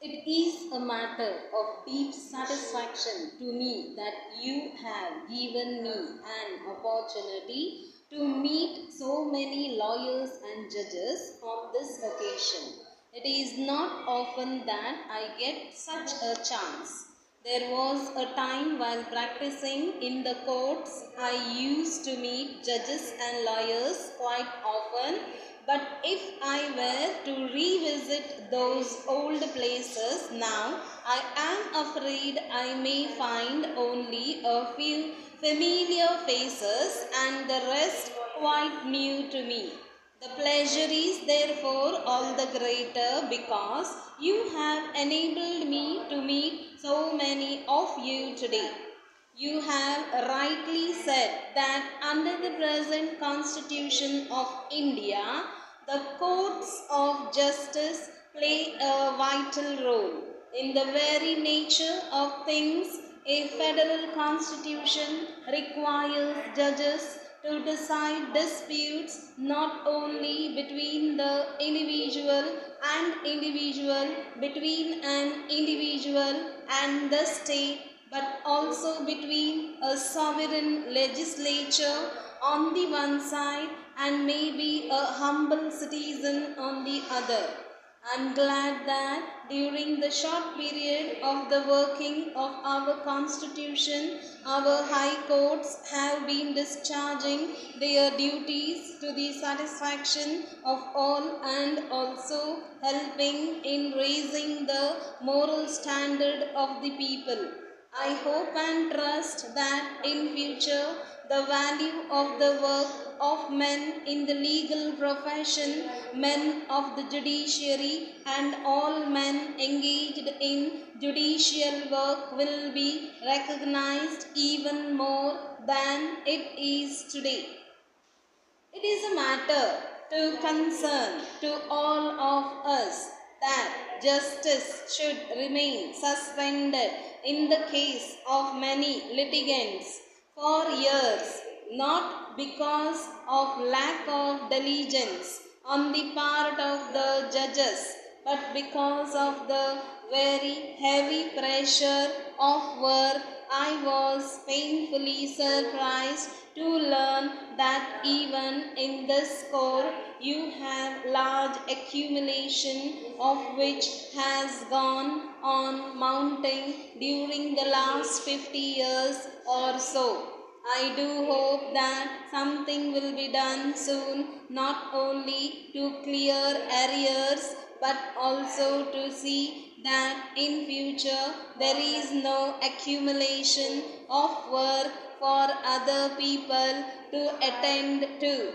It is a matter of deep satisfaction to me that you have given me an opportunity to meet so many lawyers and judges on this occasion. It is not often that I get such a chance. There was a time while practicing in the courts, I used to meet judges and lawyers quite often, but if I were to revisit those old places now, I am afraid I may find only a few familiar faces and the rest quite new to me. The pleasure is therefore all the greater because you have enabled me to meet so many of you today. You have rightly said that under the present Constitution of India, the courts of justice play a vital role. In the very nature of things, a federal constitution requires judges to decide disputes not only between the individual and individual, between an individual and the state, but also between a sovereign legislature on the one side and maybe a humble citizen on the other. I am glad that during the short period of the working of our constitution, our high courts have been discharging their duties to the satisfaction of all and also helping in raising the moral standard of the people. I hope and trust that in future the value of the work of men in the legal profession, men of the judiciary, and all men engaged in judicial work will be recognized even more than it is today. It is a matter to concern to all of us that justice should remain suspended in the case of many litigants for years, not because of lack of diligence on the part of the judges, but because of the very heavy pressure of work. I was painfully surprised to learn that even in this core you have large accumulation of which has gone on mounting during the last 50 years or so. I do hope that something will be done soon, not only to clear arrears but also to see that in future there is no accumulation of work for other people to attend to.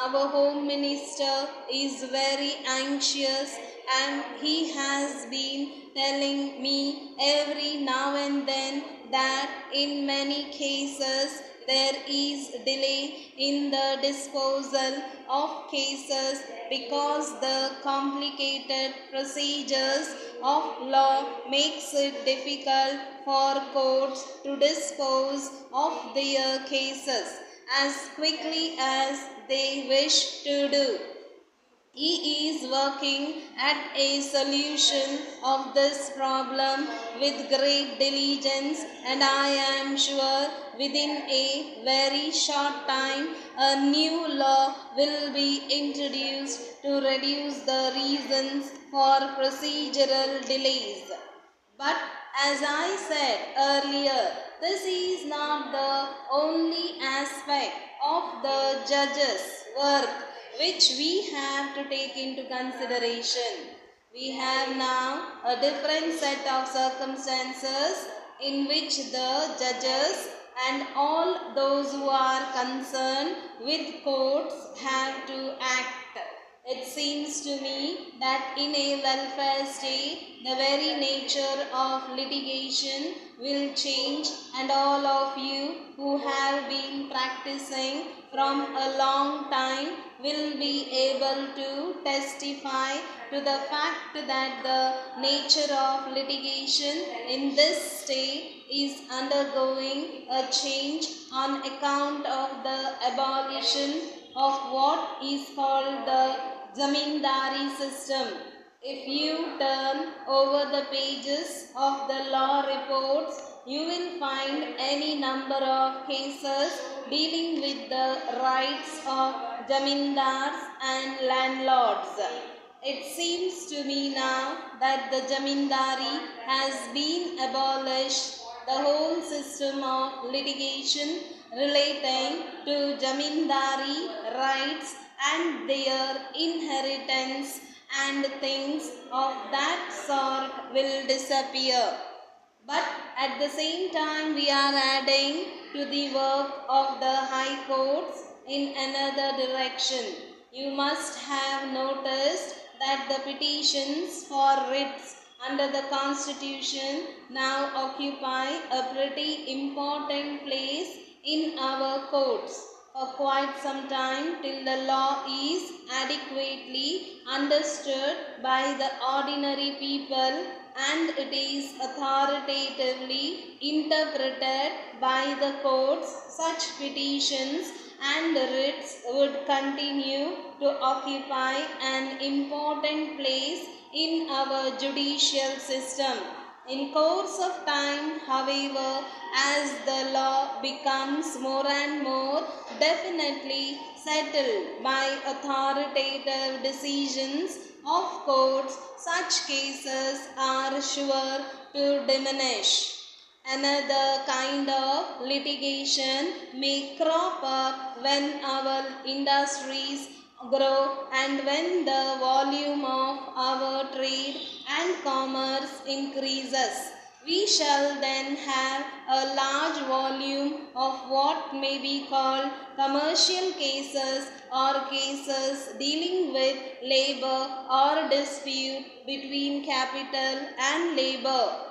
Our Home Minister is very anxious and he has been telling me every now and then that in many cases there is delay in the disposal of cases because the complicated procedures of law makes it difficult for courts to dispose of their cases as quickly as they wish to do. He is working at a solution of this problem with great diligence, and I am sure within a very short time a new law will be introduced to reduce the reasons for procedural delays. But as I said earlier, this is not the only aspect of the judge's work which we have to take into consideration. We have now a different set of circumstances in which the judges and all those who are concerned with courts have to act. It seems to me that in a welfare state, the very nature of litigation will change, and all of you who have been practicing from a long time will be able to testify to the fact that the nature of litigation in this state is undergoing a change on account of the abolition of what is called the zamindari system. If you turn over the pages of the law reports, you will find any number of cases dealing with the rights of jamindars and landlords. It seems to me now that the jamindari has been abolished. The whole system of litigation relating to jamindari rights and their inheritance and things of that sort will disappear. But at the same time, we are adding to the work of the high courts in another direction. You must have noticed that the petitions for writs under the Constitution now occupy a pretty important place in our courts for quite some time till the law is adequately understood by the ordinary people and it is authoritatively interpreted by the courts. Such petitions and writs would continue to occupy an important place in our judicial system. In course of time, however, as the law becomes more and more definitely settled by authoritative decisions of courts, such cases are sure to diminish. Another kind of litigation may crop up when our industries grow and when the volume of our trade and commerce increases. We shall then have a large volume of what may be called commercial cases or cases dealing with labor or dispute between capital and labor.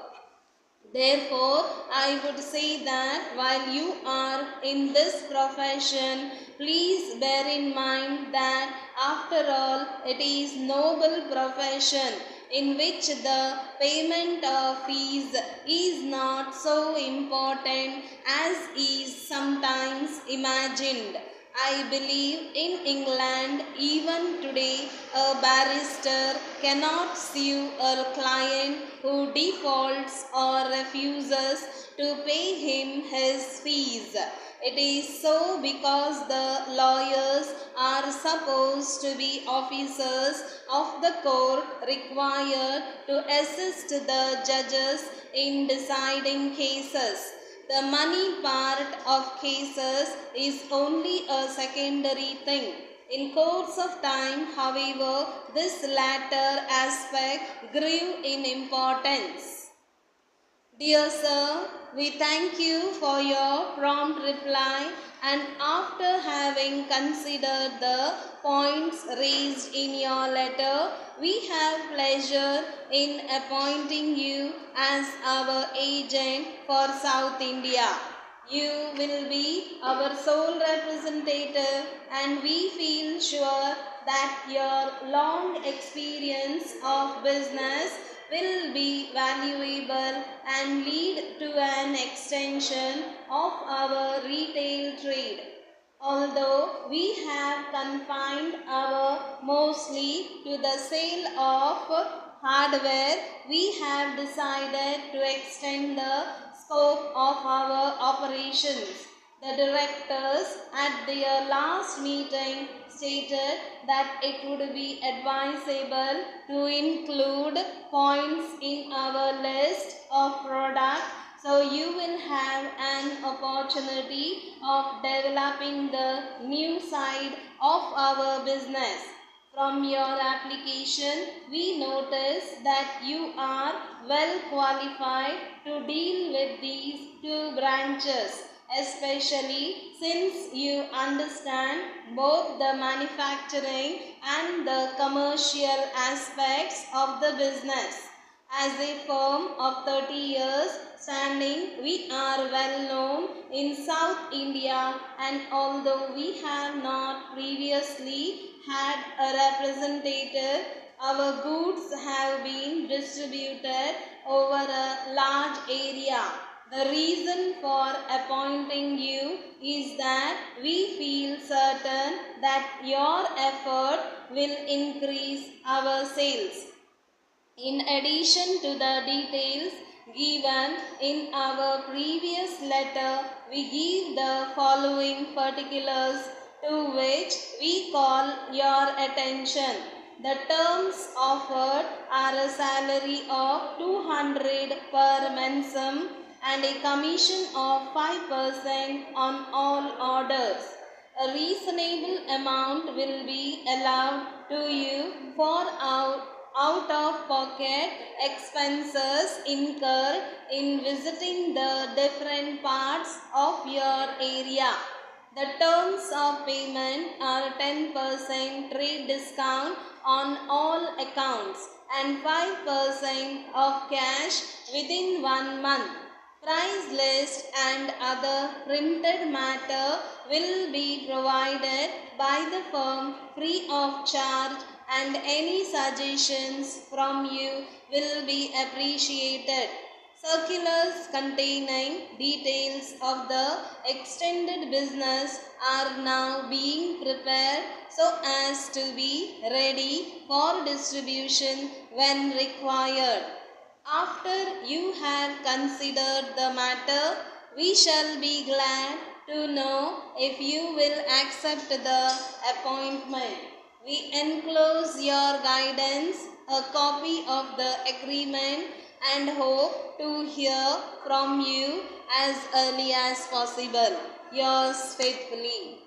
Therefore, I would say that while you are in this profession, please bear in mind that after all, it is noble profession in which the payment of fees is not so important as is sometimes imagined. I believe in England even today a barrister cannot sue a client who defaults or refuses to pay him his fees. It is so because the lawyers are supposed to be officers of the court required to assist the judges in deciding cases. The money part of cases is only a secondary thing. In course of time, however, this latter aspect grew in importance. Dear Sir, we thank you for your prompt reply and after having considered the points raised in your letter, we have pleasure in appointing you as our agent for South India. You will be our sole representative and we feel sure that your long experience of business will be valuable and lead to an extension of our retail trade. Although we have confined our mostly to the sale of hardware, we have decided to extend the scope of our operations. The directors at their last meeting stated that it would be advisable to include points in our list of products so you will have an opportunity of developing the new side of our business. From your application, we notice that you are well qualified to deal with these two branches, especially since you understand both the manufacturing and the commercial aspects of the business. As a firm of 30 years standing, we are well known in South India and although we have not previously had a representative, our goods have been distributed over a large area. The reason for appointing you is that we feel certain that your effort will increase our sales. In addition to the details given in our previous letter, we give the following particulars to which we call your attention. The terms offered are a salary of 200 per mensem and a commission of 5% on all orders. A reasonable amount will be allowed to you for out-of-pocket expenses incurred in visiting the different parts of your area. The terms of payment are 10% trade discount on all accounts and 5% of cash within 1 month. Price list and other printed matter will be provided by the firm free of charge, and any suggestions from you will be appreciated. Circulars containing details of the extended business are now being prepared so as to be ready for distribution when required. After you have considered the matter, we shall be glad to know if you will accept the appointment. We enclose your guidance, a copy of the agreement, and hope to hear from you as early as possible. Yours faithfully.